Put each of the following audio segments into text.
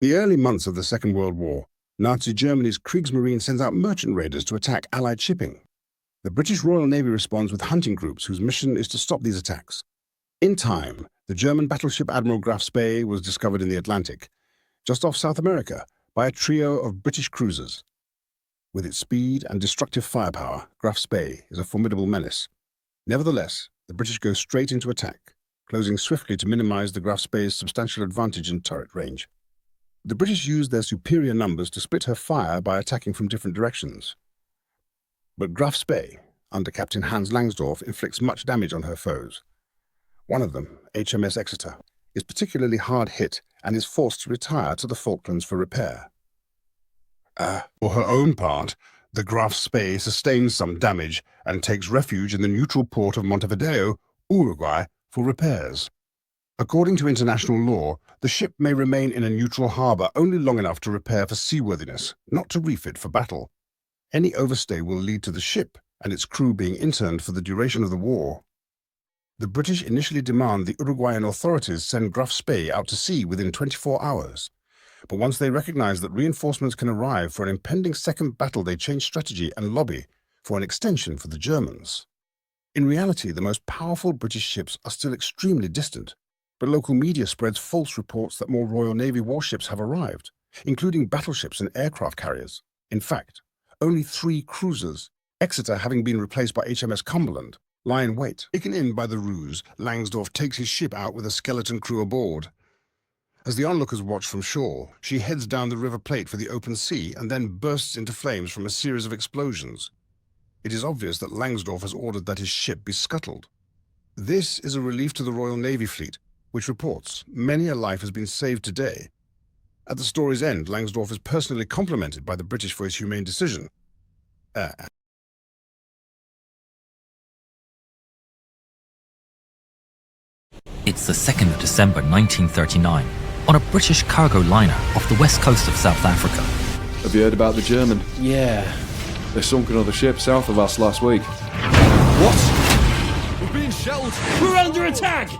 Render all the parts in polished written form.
The early months of the Second World War, Nazi Germany's Kriegsmarine sends out merchant raiders to attack Allied shipping. The British Royal Navy responds with hunting groups whose mission is to stop these attacks. In time, the German battleship Admiral Graf Spee was discovered in the Atlantic, just off South America, by a trio of British cruisers. With its speed and destructive firepower, Graf Spee is a formidable menace. Nevertheless, the British go straight into attack, closing swiftly to minimize the Graf Spee's substantial advantage in turret range. The British used their superior numbers to split her fire by attacking from different directions. But Graf Spee, under Captain Hans Langsdorff, inflicts much damage on her foes. One of them, HMS Exeter, is particularly hard hit and is forced to retire to the Falklands for repair. For her own part, the Graf Spee sustains some damage and takes refuge in the neutral port of Montevideo, Uruguay, for repairs. According to international law, the ship may remain in a neutral harbour only long enough to repair for seaworthiness, not to refit for battle. Any overstay will lead to the ship and its crew being interned for the duration of the war. The British initially demand the Uruguayan authorities send Graf Spee out to sea within 24 hours. But once they recognize that reinforcements can arrive for an impending second battle, they change strategy and lobby for an extension for the Germans. In reality, the most powerful British ships are still extremely distant, but local media spreads false reports that more Royal Navy warships have arrived, including battleships and aircraft carriers. In fact, only 3 cruisers, Exeter having been replaced by HMS Cumberland, lie in wait. Taken in by the ruse, Langsdorff takes his ship out with a skeleton crew aboard. As the onlookers watch from shore, she heads down the River Plate for the open sea and then bursts into flames from a series of explosions. It is obvious that Langsdorff has ordered that his ship be scuttled. This is a relief to the Royal Navy fleet, which reports many a life has been saved today. At the story's end, Langsdorff is personally complimented by the British for his humane decision. It's the 2nd of December 1939, on a British cargo liner off the west coast of South Africa. Have you heard about the German? Yeah. They sunk another ship south of us last week. What? We're being shelled! We're under attack!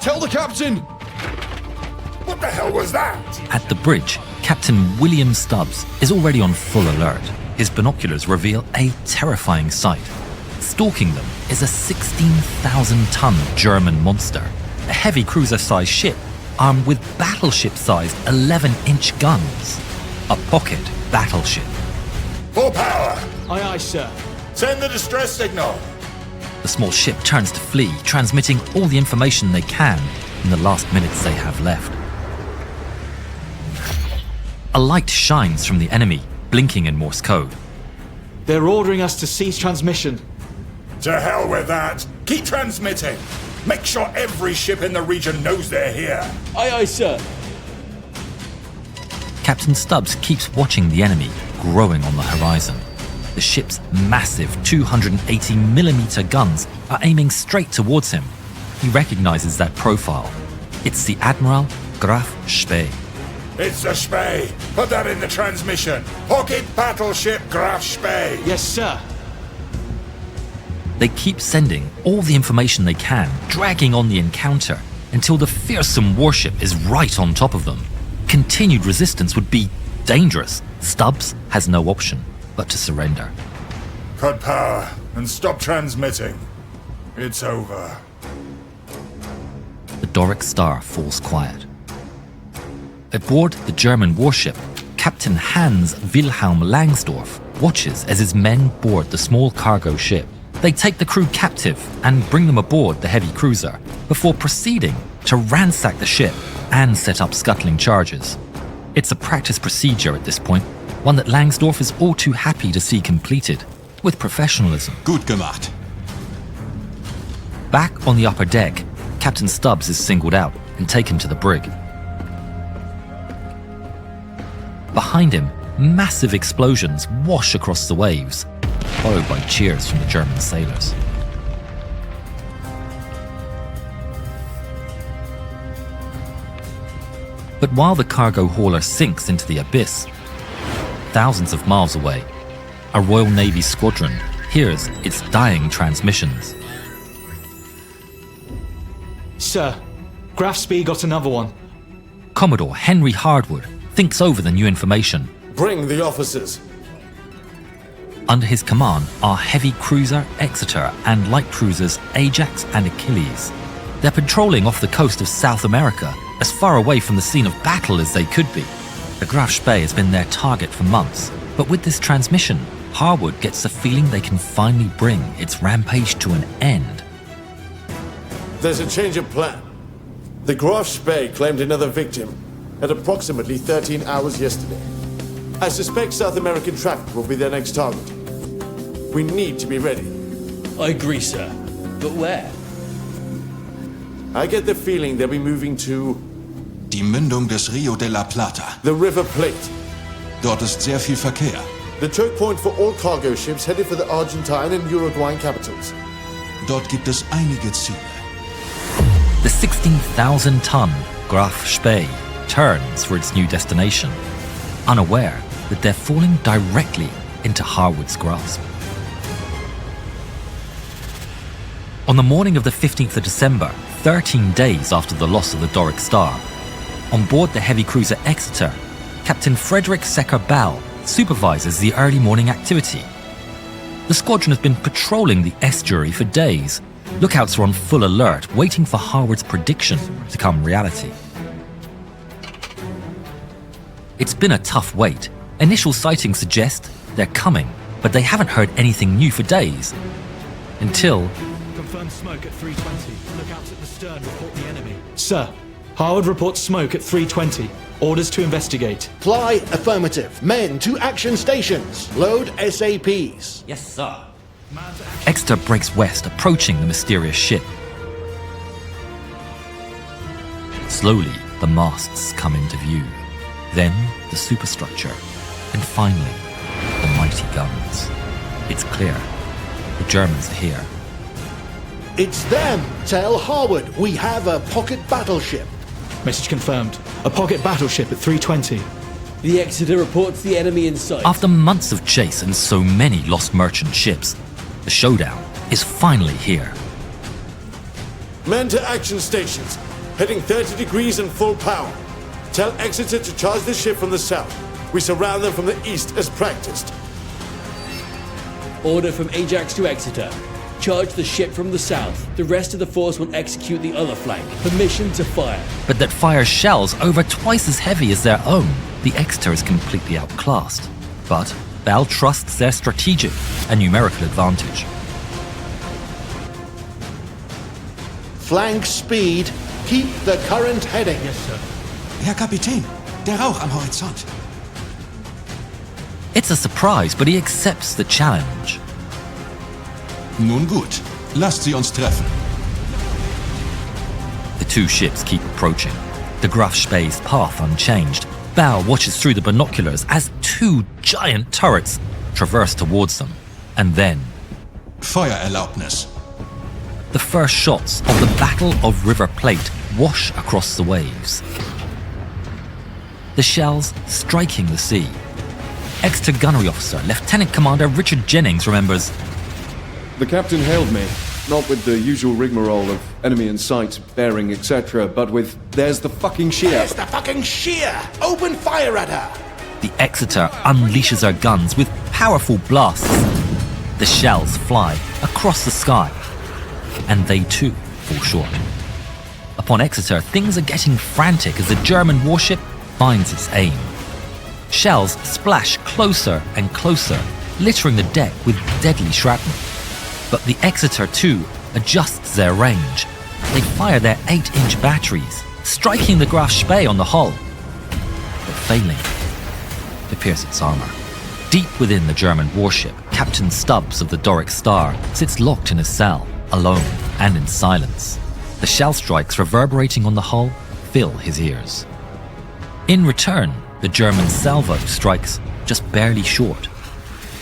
Tell the captain! What the hell was that? At the bridge, Captain William Stubbs is already on full alert. His binoculars reveal a terrifying sight. Stalking them is a 16,000-ton German monster, a heavy cruiser-sized ship armed with battleship-sized 11-inch guns. A pocket battleship. Full power! Aye, aye, sir. Send the distress signal! The small ship turns to flee, transmitting all the information they can in the last minutes they have left. A light shines from the enemy, blinking in Morse code. They're ordering us to cease transmission. To hell with that! Keep transmitting! Make sure every ship in the region knows they're here! Aye, aye, sir. Captain Stubbs keeps watching the enemy growing on the horizon. The ship's massive 280mm guns are aiming straight towards him. He recognizes that profile. It's the Admiral Graf Spee. It's the Spee! Put that in the transmission! Pocket battleship Graf Spee! Yes, sir. They keep sending all the information they can, dragging on the encounter until the fearsome warship is right on top of them. Continued resistance would be dangerous. Stubbs has no option but to surrender. Cut power and stop transmitting. It's over. The Doric Star falls quiet. Aboard the German warship, Captain Hans Wilhelm Langsdorff watches as his men board the small cargo ship. They take the crew captive and bring them aboard the heavy cruiser before proceeding to ransack the ship and set up scuttling charges. It's a practice procedure at this point, one that Langsdorff is all too happy to see completed with professionalism. Gut gemacht. Back on the upper deck, Captain Stubbs is singled out and taken to the brig. Behind him, massive explosions wash across the waves, followed by cheers from the German sailors. But while the cargo hauler sinks into the abyss, thousands of miles away, a Royal Navy squadron hears its dying transmissions. Sir, Graf Spee got another one. Commodore Henry Hardwood thinks over the new information. Bring the officers. Under his command are heavy cruiser Exeter and light cruisers Ajax and Achilles. They're patrolling off the coast of South America, as far away from the scene of battle as they could be. The Graf Spee has been their target for months, but with this transmission, Harwood gets the feeling they can finally bring its rampage to an end. There's a change of plan. The Graf Spee claimed another victim at approximately 13 hours yesterday. I suspect South American traffic will be their next target. We need to be ready. I agree, sir. But where? I get the feeling they'll be moving to Die Mündung des Rio de la Plata. the River Plate, Dort ist sehr viel Verkehr. the choke point for all cargo ships headed for the Argentine and Uruguayan capitals. Dort gibt es einige Ziele. The 16,000-ton Graf Spee turns for its new destination, unaware that they're falling directly into Harwood's grasp. On the morning of the 15th of December, 13 days after the loss of the Doric Star, on board the heavy cruiser Exeter, Captain Frederick Secker-Ball supervises the early morning activity. The squadron has been patrolling the estuary for days. Lookouts are on full alert, waiting for Harwood's prediction to come reality. It's been a tough wait. Initial sightings suggest they're coming, but they haven't heard anything new for days. Until Confirmed smoke at 3:20. Lookouts at the stern report the enemy. Sir, Harwood reports smoke at 3:20. Orders to investigate. Fly affirmative. Men to action stations. Load SAPs. Yes, sir. Exeter breaks west, approaching the mysterious ship. Slowly, the masts come into view. Then, the superstructure. And finally, the mighty guns. It's clear. The Germans are here. It's them. Tell Harwood we have a pocket battleship. Message confirmed. A pocket battleship at 3:20. The Exeter reports the enemy in sight. After months of chase and so many lost merchant ships, the showdown is finally here. Men to action stations, heading 30 degrees and full power. Tell Exeter to charge the ship from the south. We surround them from the east as practiced. Order from Ajax to Exeter. Charge the ship from the south. The rest of the force will execute the other flank. Permission to fire. But that fires shells over twice as heavy as their own. The Exeter is completely outclassed. But Bell trusts their strategic and numerical advantage. Flank speed. Keep the current heading. Yes, sir. Herr Kapitän, der Rauch am Horizont. It's a surprise, but he accepts the challenge. Nun gut, lasst sie uns treffen. The two ships keep approaching, the Graf Spee's path unchanged. Bell watches through the binoculars as two giant turrets traverse towards them. And then, Feuererlaubnis. the first shots of the Battle of River Plate wash across the waves. The shells striking the sea. Exeter Gunnery Officer Lieutenant Commander Richard Jennings remembers, The captain hailed me, not with the usual rigmarole of enemy in sight, bearing, etc., but with, there's the fucking sheer. There's the fucking sheer. Open fire at her. the Exeter unleashes her guns with powerful blasts. The shells fly across the sky, and they too fall short. Upon Exeter, things are getting frantic as the German warship finds its aim. Shells splash closer and closer, littering the deck with deadly shrapnel. But the Exeter too adjusts their range. They fire their 8-inch batteries, striking the Graf Spee on the hull, but failing to pierce its armour. Deep within the German warship, Captain Stubbs of the Doric Star sits locked in a cell, alone and in silence. The shell strikes reverberating on the hull fill his ears. In return, the German salvo strikes just barely short.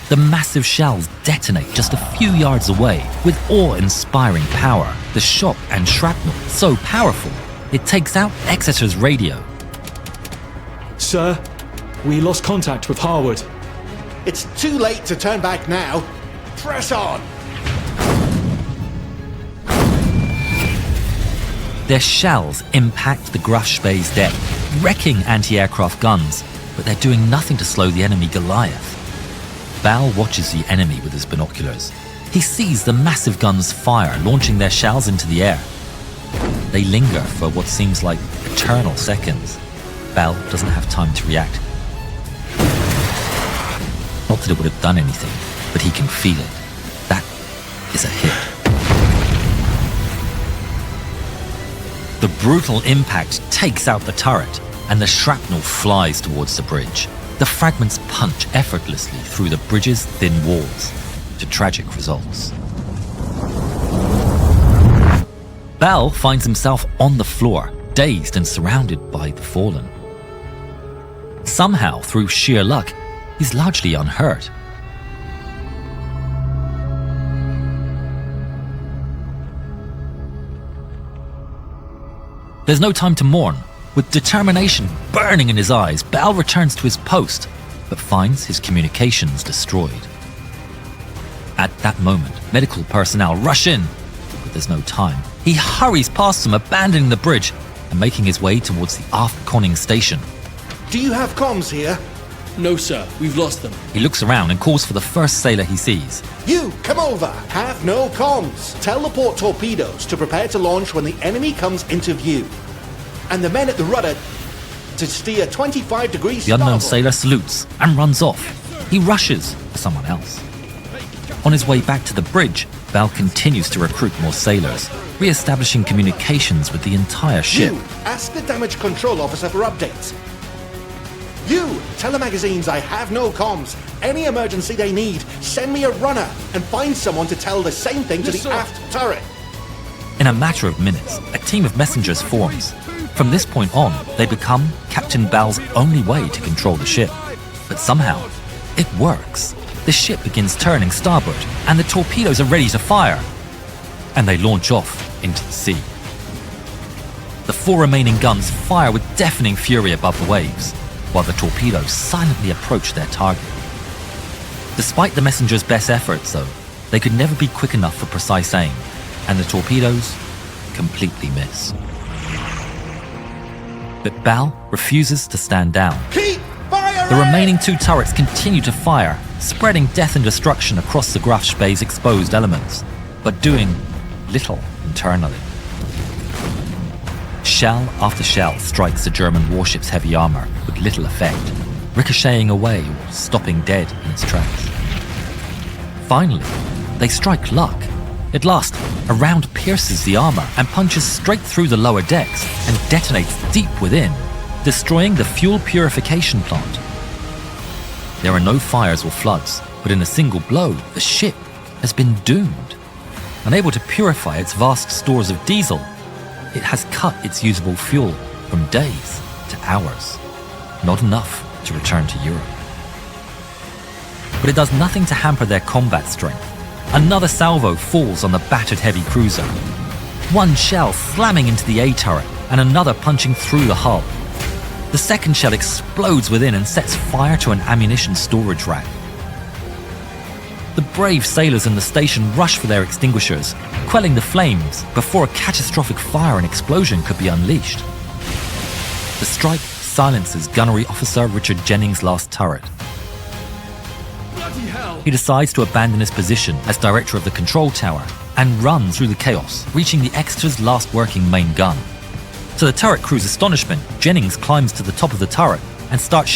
The massive shells detonate just a few yards away with awe-inspiring power. The shock and shrapnel so powerful, it takes out Exeter's radio. Sir, we lost contact with Harwood. It's too late to turn back now. Press on. Their shells impact the Graf Spee's deck, wrecking anti-aircraft guns, but they're doing nothing to slow the enemy Goliath. Bal watches the enemy with his binoculars. He sees the massive guns fire, launching their shells into the air. They linger for what seems like eternal seconds. Bal doesn't have time to react. Not that it would have done anything, but he can feel it. That is a hit. The brutal impact takes out the turret, and the shrapnel flies towards the bridge. The fragments punch effortlessly through the bridge's thin walls, to tragic results. Bal finds himself on the floor, dazed and surrounded by the fallen. Somehow, through sheer luck, he's largely unhurt. There's no time to mourn. With determination burning in his eyes, Bal returns to his post, but finds his communications destroyed. At that moment, medical personnel rush in, but there's no time. He hurries past them, abandoning the bridge and making his way towards the aft conning station. Do you have comms here? No, sir. We've lost them. He looks around and calls for the first sailor he sees. You, come over. Have no comms. Tell the port torpedoes to prepare to launch when the enemy comes into view. And the men at the rudder to steer 25 degrees The unknown starboard. sailor salutes and runs off. He rushes for someone else. On his way back to the bridge, Bal continues to recruit more sailors, re-establishing communications with the entire ship. You, ask the damage control officer for updates. You, tell the magazines I have no comms. Any emergency they need, send me a runner and find someone to tell the same thing to the aft turret. In a matter of minutes, a team of messengers forms. From this point on, they become Captain Bal's only way to control the ship. But somehow, it works. The ship begins turning starboard, and the torpedoes are ready to fire. And they launch off into the sea. The 4 remaining guns fire with deafening fury above the waves, while the torpedoes silently approach their target. Despite the messenger's best efforts, though, they could never be quick enough for precise aim, and the torpedoes completely miss. But Bal refuses to stand down. Keep firing! The remaining 2 turrets continue to fire, spreading death and destruction across the Graf Spee's exposed elements, but doing little internally. Shell after shell strikes the German warship's heavy armor with little effect, ricocheting away or stopping dead in its tracks. Finally, they strike luck. At last, a round pierces the armor and punches straight through the lower decks and detonates deep within, destroying the fuel purification plant. There are no fires or floods, but in a single blow, the ship has been doomed. Unable to purify its vast stores of diesel, it has cut its usable fuel from days to hours. Not enough to return to Europe. But it does nothing to hamper their combat strength. Another salvo falls on the battered heavy cruiser. One shell slamming into the A turret and another punching through the hull. The second shell explodes within and sets fire to an ammunition storage rack. The brave sailors in the station rush for their extinguishers, quelling the flames before a catastrophic fire and explosion could be unleashed. The strike silences Gunnery Officer Richard Jennings' last turret. He decides to abandon his position as director of the control tower and run through the chaos, reaching the Exeter's last working main gun. To the turret crew's astonishment, Jennings climbs to the top of the turret and starts